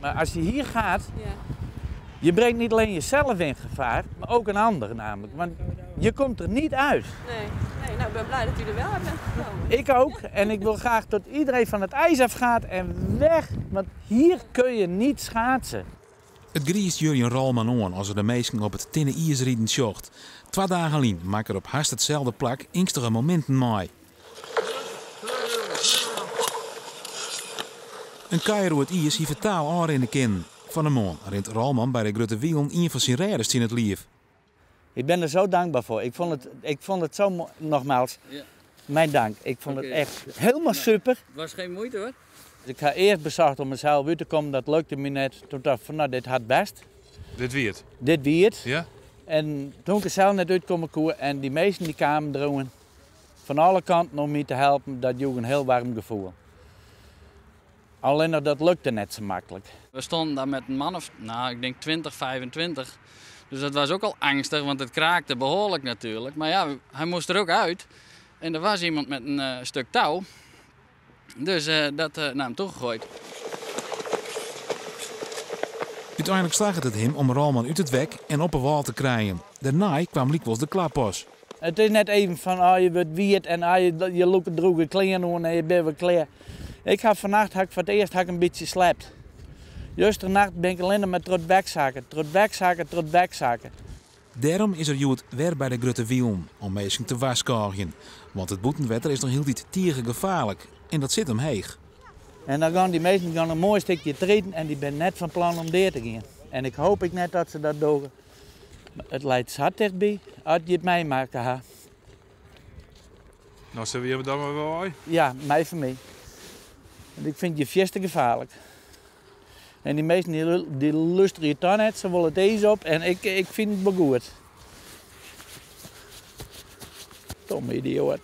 Maar als je hier gaat, Ja. je brengt niet alleen jezelf in gevaar, maar ook een ander namelijk. Want je komt er niet uit. Nee, nou, ik ben blij dat u er wel uit bent gekomen. Ik ook. En ik wil graag dat iedereen van het ijs afgaat en weg. Want hier kun je niet schaatsen. Het griest Jurjen Ralman aan als er de meesten op het tinnen ijs rieden zocht. 2 dagen lang maak er op haast hetzelfde plak angstige momenten mee. Een keier het ijs heeft taal aan in de kin. Van de man rent Ralman bij de Grote Wielen een van zijn rijders in het lief. Ik ben er zo dankbaar voor. Ik vond het zo mooi. Nogmaals, Ja. mijn dank. Ik vond het echt helemaal super. Het was geen moeite hoor. Ik ga eerst bezorgd om mezelf uit te komen. Dat lukte me net. Toen dacht ik van nou, dit had best. Dit wie het? Dit wie het. Ja? En toen ik er zelf net uitkomen koer en die meesten die kwamen eroen. Van alle kanten om me te helpen. Dat joeg een heel warm gevoel. Alleen nog dat lukte net zo makkelijk. We stonden daar met een man of, nou ik denk 20, 25. Dus dat was ook al angstig, want het kraakte behoorlijk natuurlijk. Maar ja, hij moest er ook uit. En er was iemand met een stuk touw. Dus dat naar hem toegegooid. Uiteindelijk slaagt het hem om Ralman uit het wek en op een wal te krijgen. Daarna kwam Liekwas de klappas. Het is net even van je wordt wierd en je loopt droge kleren aan en je bent weer klaar. Ik had vannacht voor het eerst een beetje slept. Juist de nacht ben ik alleen maar tot wegzaken. Daarom is er Joet weer bij de Grote Wielen om mensen te waarschuwen. Want het boetenwetter is nog heel niet gevaarlijk en dat zit hem heeg. En dan gaan die meesten een mooi stukje treden en die ben net van plan om daar te gaan. En ik hoop net dat ze dat doen. Maar het leidt zat dichtbij als je het meemaken gaat. Nou, zullen we dan maar wel bij? Ja, mij voor mij. Want ik vind je fieste gevaarlijk. En die meesten die luisteren je dan net, ze willen deze op en ik vind het wel goed. Domme idioot.